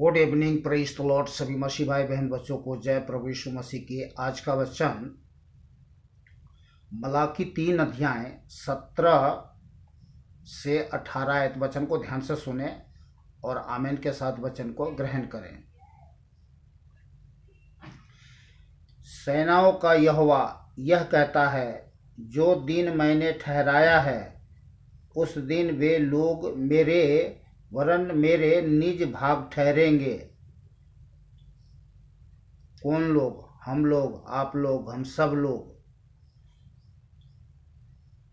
Good evening, praise the Lord. सभी मसीह भाई बहन बच्चों को जय प्रभु यीशु मसीह की। आज का वचन मलाकी 3 अध्याय 17 से 18 आयत वचन को ध्यान से सुने और आमीन के साथ वचन को ग्रहण करें। सेनाओं का यहोवा यह कहता है, जो दिन मैंने ठहराया है उस दिन वे लोग मेरे वरन मेरे निज भाग ठहरेंगे। कौन लोग? हम लोग, आप लोग, हम सब लोग।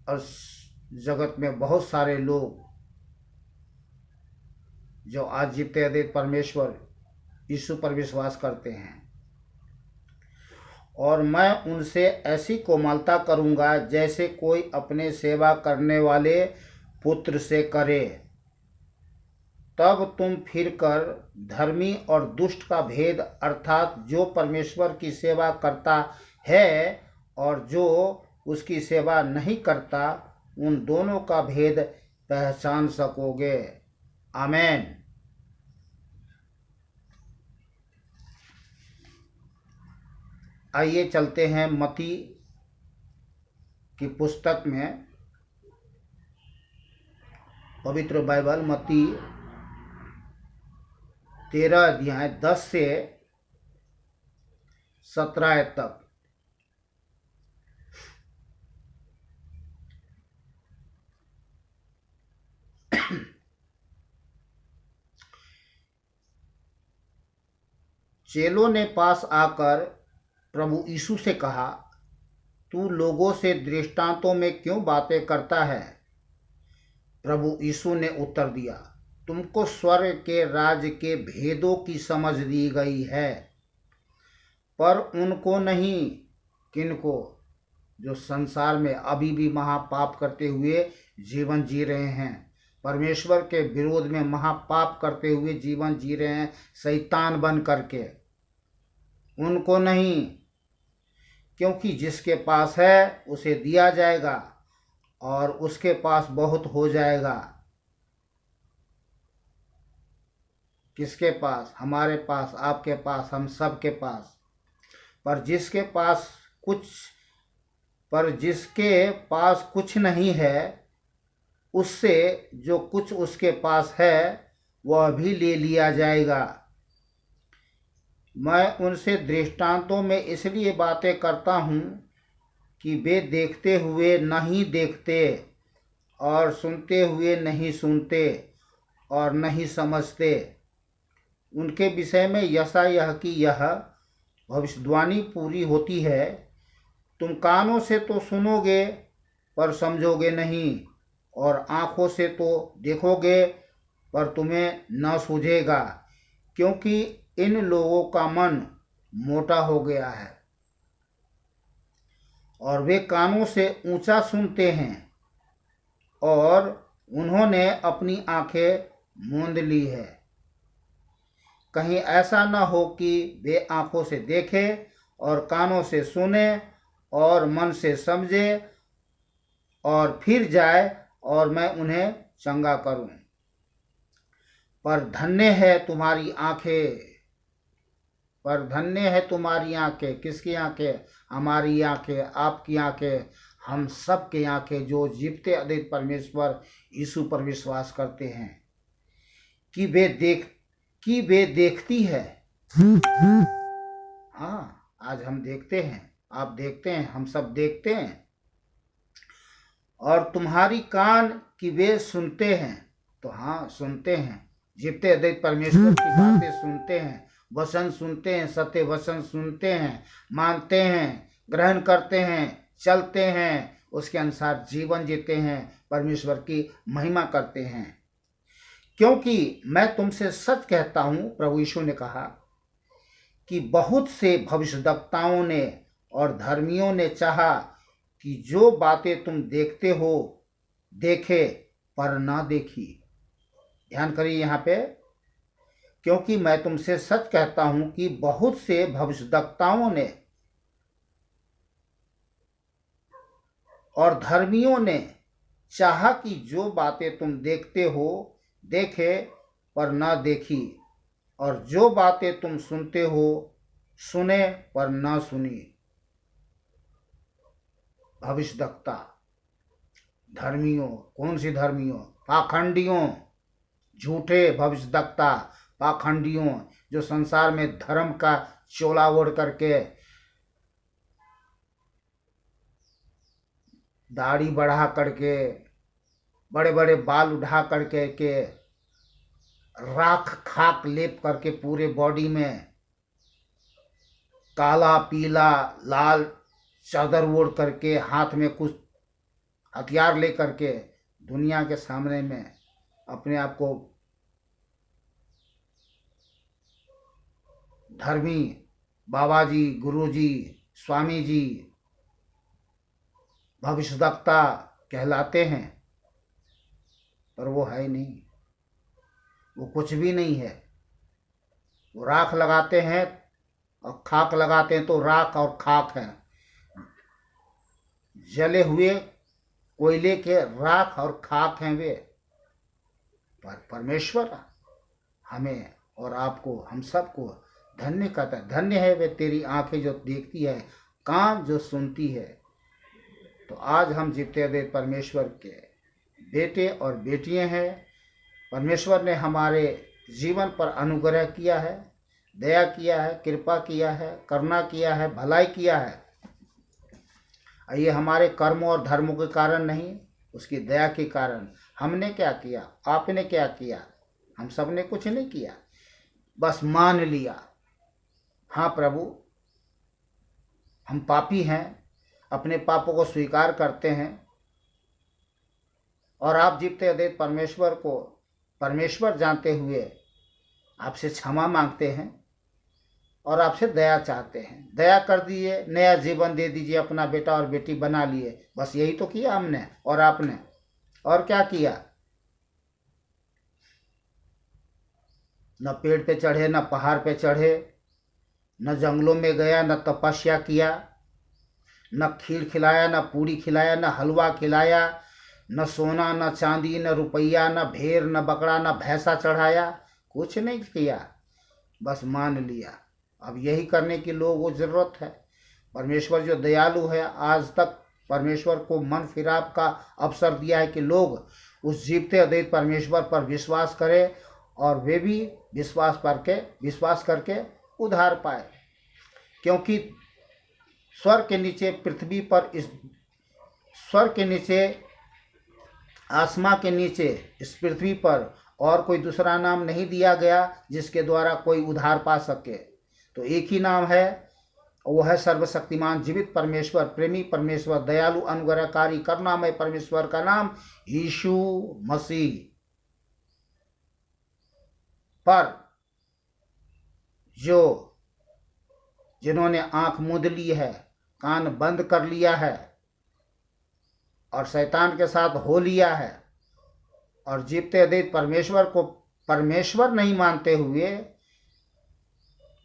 और जगत में बहुत सारे लोग जो आज जीते अद्वैत परमेश्वर यीशु पर विश्वास करते हैं, और मैं उनसे ऐसी कोमलता करूंगा जैसे कोई अपने सेवा करने वाले पुत्र से करे। तब तुम फिरकर धर्मी और दुष्ट का भेद, अर्थात जो परमेश्वर की सेवा करता है और जो उसकी सेवा नहीं करता, उन दोनों का भेद पहचान सकोगे। आमीन। आइए चलते हैं मत्ती की पुस्तक में, पवित्र बाइबल मत्ती 13 अध्याय 10 से 17 आयत तक। चेलों ने पास आकर प्रभु यीशु से कहा, तू लोगों से दृष्टांतों में क्यों बातें करता है? प्रभु यीशु ने उत्तर दिया, तुमको स्वर्ग के राज्य के भेदों की समझ दी गई है, पर उनको नहीं। किनको? जो संसार में अभी भी महापाप करते हुए जीवन जी रहे हैं, परमेश्वर के विरोध में महापाप करते हुए जीवन जी रहे हैं, शैतान बन करके। उनको नहीं, क्योंकि जिसके पास है उसे दिया जाएगा और उसके पास बहुत हो जाएगा। किसके पास? हमारे पास, आपके पास, हम सब के पास। पर जिसके पास कुछ नहीं है, उससे जो कुछ उसके पास है वह भी ले लिया जाएगा। मैं उनसे दृष्टांतों में इसलिए बातें करता हूँ कि वे देखते हुए नहीं देखते और सुनते हुए नहीं सुनते और नहीं समझते। उनके विषय में यशायाह की यह भविष्यवाणी पूरी होती है, तुम कानों से तो सुनोगे पर समझोगे नहीं, और आँखों से तो देखोगे पर तुम्हें न सूझेगा, क्योंकि इन लोगों का मन मोटा हो गया है और वे कानों से ऊंचा सुनते हैं और उन्होंने अपनी आंखें मूंद ली है। कहीं ऐसा न हो कि वे आंखों से देखें और कानों से सुने और मन से समझे और फिर जाए और मैं उन्हें चंगा करूं। पर धन्य है तुम्हारी आंखें, पर धन्य है तुम्हारी आंखें। किसकी आंखें? हमारी आंखें, आपकी आंखें, हम सब की आंखें जो जीवते अद्वैत परमेश्वर यीशु पर विश्वास करते हैं, कि वे देखती है। हाँ, आज हम देखते हैं, आप देखते हैं, हम सब देखते हैं। और तुम्हारी कान कि वे सुनते हैं। तो हाँ, सुनते हैं, जीवते अद्वैत परमेश्वर की बातें सुनते हैं, वचन सुनते हैं, सत्य वचन सुनते हैं, मानते हैं, ग्रहण करते हैं, चलते हैं, उसके अनुसार जीवन जीते हैं, परमेश्वर की महिमा करते हैं। क्योंकि मैं तुमसे सच कहता हूँ, प्रभु यीशु ने कहा, कि बहुत से भविष्यद्वक्ताओं ने और धर्मियों ने चाहा कि जो बातें तुम देखते हो देखे पर ना देखी। ध्यान करिए यहाँ पे, क्योंकि मैं तुमसे सच कहता हूं कि बहुत से भविष्यद्वक्ताओं ने और धर्मियों ने चाहा कि जो बातें तुम देखते हो देखे पर ना देखी। और जो बातें तुम सुनते हो सुने पर ना सुनी। भविष्यद्वक्ता, धर्मियों, कौन सी धर्मियों? पाखंडियों, झूठे भविष्यद्वक्ता, पाखंडियों, जो संसार में धर्म का चोला ओढ़ करके, दाढ़ी बढ़ा करके, बड़े बड़े बाल उठा करके के राख खाक लेप करके पूरे बॉडी में काला पीला लाल चादर ओढ़ करके, हाथ में कुछ हथियार ले करके दुनिया के सामने में अपने आप को धर्मी बाबा जी, गुरु जी, स्वामी जी, भविष्यद्वक्ता कहलाते हैं, पर वो है ही नहीं, वो कुछ भी नहीं है। वो राख लगाते हैं और खाक लगाते हैं, तो राख और खाक है, जले हुए कोयले के राख और खाक हैं वे। पर परमेश्वर हमें और आपको, हम सबको धन्य कहता है। धन्य है वे तेरी आंखें जो देखती है, कान जो सुनती है। तो आज हम जीते हुए परमेश्वर के बेटे और बेटियां हैं। परमेश्वर ने हमारे जीवन पर अनुग्रह किया है, दया किया है, कृपा किया है, करुणा किया है, भलाई किया है। ये हमारे कर्मों और धर्मों के कारण नहीं, उसकी दया के कारण। हमने क्या किया, आपने क्या किया? हम सब ने कुछ नहीं किया, बस मान लिया, हाँ प्रभु हम पापी हैं, अपने पापों को स्वीकार करते हैं और आप जीवते अद्वैत परमेश्वर को परमेश्वर जानते हुए आपसे क्षमा मांगते हैं और आपसे दया चाहते हैं। दया कर दिए, नया जीवन दे दीजिए, अपना बेटा और बेटी बना लिए। बस यही तो किया हमने और आपने, और क्या किया? न पेड़ पे चढ़े, न पहाड़ पे चढ़े, न जंगलों में गया, न तपस्या किया, न खीर खिलाया, न पूरी खिलाया, न हलवा खिलाया, न सोना, न चांदी, न रुपया, न भेड़, न बकरा, न भैंसा चढ़ाया, कुछ नहीं किया, बस मान लिया। अब यही करने की लोगों को जरूरत है। परमेश्वर जो दयालु है, आज तक परमेश्वर को मन फिराव का अवसर दिया है कि लोग उस जीवते अद्वैत परमेश्वर पर विश्वास करें और वे भी विश्वास करके उद्धार पाए। क्योंकि स्वर्ग के नीचे पृथ्वी पर, इस स्वर्ग के नीचे, आसमां के नीचे, इस पृथ्वी पर और कोई दूसरा नाम नहीं दिया गया जिसके द्वारा कोई उद्धार पा सके। तो एक ही नाम है, वो है सर्वशक्तिमान जीवित परमेश्वर, प्रेमी परमेश्वर, दयालु, अनुग्रहकारी, करुणामय परमेश्वर का नाम यीशु मसीह। पर जिन्होंने आंख मूंद ली है, कान बंद कर लिया है और शैतान के साथ हो लिया है और जीवते अद्वैत परमेश्वर को परमेश्वर नहीं मानते हुए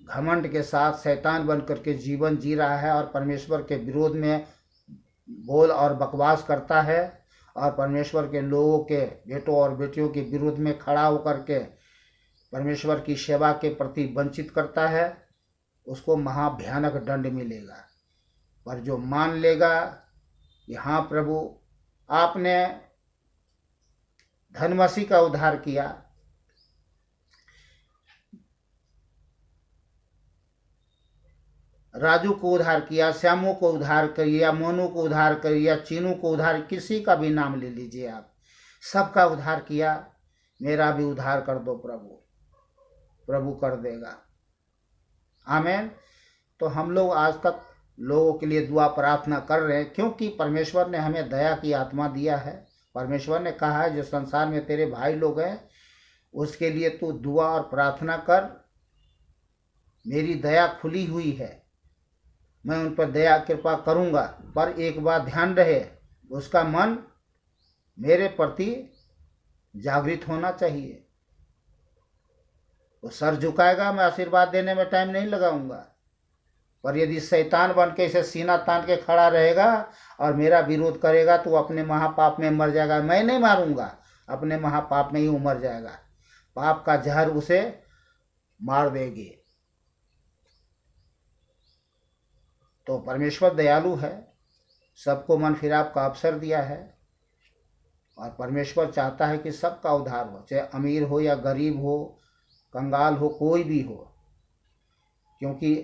घमंड के साथ शैतान बन करके जीवन जी रहा है और परमेश्वर के विरोध में बोल और बकवास करता है और परमेश्वर के लोगों के, बेटों और बेटियों के विरोध में खड़ा होकर के परमेश्वर की सेवा के प्रति वंचित करता है, उसको महाभयानक दंड मिलेगा। पर जो मान लेगा कि हाँ प्रभु आपने धनमसी का उद्धार किया, राजू को उद्धार किया, श्यामू को उद्धार किया, मोनू को उद्धार किया, चीनू को उद्धार, किसी का भी नाम ले लीजिए आप, सबका उद्धार किया। मेरा भी उद्धार कर दो प्रभु, प्रभु कर देगा। आमीन। तो हम लोग आज तक लोगों के लिए दुआ प्रार्थना कर रहे हैं, क्योंकि परमेश्वर ने हमें दया की आत्मा दिया है। परमेश्वर ने कहा है जो संसार में तेरे भाई लोग हैं उसके लिए तू दुआ और प्रार्थना कर, मेरी दया खुली हुई है, मैं उन पर दया कृपा करूँगा। पर एक बात ध्यान रहे, उसका मन मेरे प्रति जागृत होना चाहिए। वो सर झुकाएगा, मैं आशीर्वाद देने में टाइम नहीं लगाऊंगा। पर यदि शैतान बन के इसे सीना तान के खड़ा रहेगा और मेरा विरोध करेगा तो अपने महापाप में मर जाएगा। मैं नहीं मारूंगा, अपने महापाप में ही वो मर जाएगा। पाप का जहर उसे मार देगी। तो परमेश्वर दयालु है, सबको मन फिराव का अवसर दिया है और परमेश्वर चाहता है कि सबका उद्धार हो, चाहे अमीर हो या गरीब हो, कंगाल हो, कोई भी हो, क्योंकि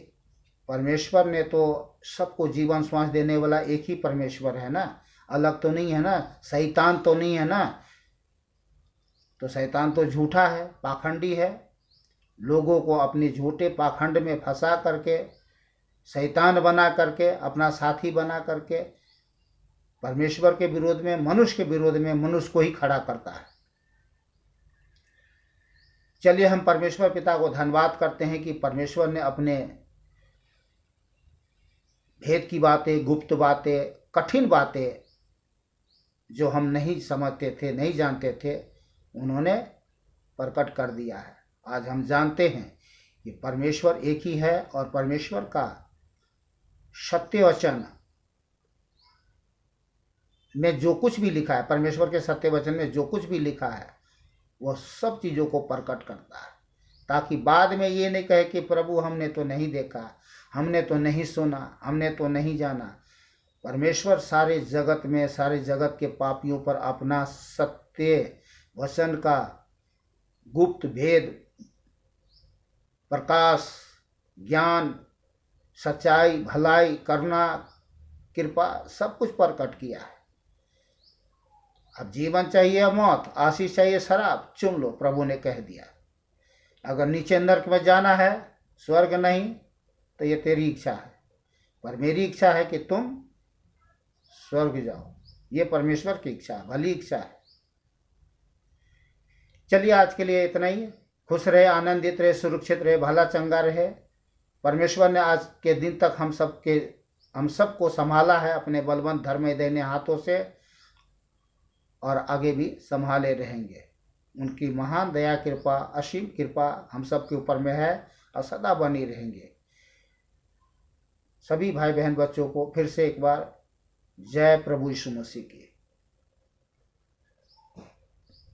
परमेश्वर ने तो सबको जीवन श्वास देने वाला एक ही परमेश्वर है ना, अलग तो नहीं है ना, शैतान तो नहीं है ना। तो शैतान तो झूठा है, पाखंडी है, लोगों को अपने झूठे पाखंड में फंसा करके, शैतान बना करके, अपना साथी बना करके परमेश्वर के विरोध में, मनुष्य के विरोध में मनुष्य को ही खड़ा करता है। चलिए हम परमेश्वर पिता को धन्यवाद करते हैं कि परमेश्वर ने अपने भेद की बातें, गुप्त बातें, कठिन बातें जो हम नहीं समझते थे, नहीं जानते थे, उन्होंने प्रकट कर दिया है। आज हम जानते हैं कि परमेश्वर एक ही है और परमेश्वर का सत्य वचन में जो कुछ भी लिखा है, परमेश्वर के सत्य वचन में जो कुछ भी लिखा है वह सब चीज़ों को प्रकट करता है, ताकि बाद में ये नहीं कहे कि प्रभु हमने तो नहीं देखा, हमने तो नहीं सुना, हमने तो नहीं जाना। परमेश्वर सारे जगत में, सारे जगत के पापियों पर अपना सत्य वचन का गुप्त भेद, प्रकाश, ज्ञान, सच्चाई, भलाई, करुणा, कृपा सब कुछ प्रकट किया है। अब जीवन चाहिए या मौत, आशीष चाहिए शराब, चुन लो, प्रभु ने कह दिया। अगर नीचे नरक में जाना है, स्वर्ग नहीं, तो ये तेरी इच्छा है, पर मेरी इच्छा है कि तुम स्वर्ग जाओ। ये परमेश्वर की इच्छा है, भली इच्छा है। चलिए आज के लिए इतना ही। खुश रहे, आनंदित रहे, सुरक्षित रहे, भला चंगा रहे। परमेश्वर ने आज के दिन तक हम सबको संभाला है अपने बलवंत धर्म देने हाथों से, और आगे भी संभाले रहेंगे। उनकी महान दया, कृपा, असीम कृपा हम सब के ऊपर में है और सदा बनी रहेंगे। सभी भाई बहन बच्चों को फिर से एक बार जय प्रभु यीशु मसीह की।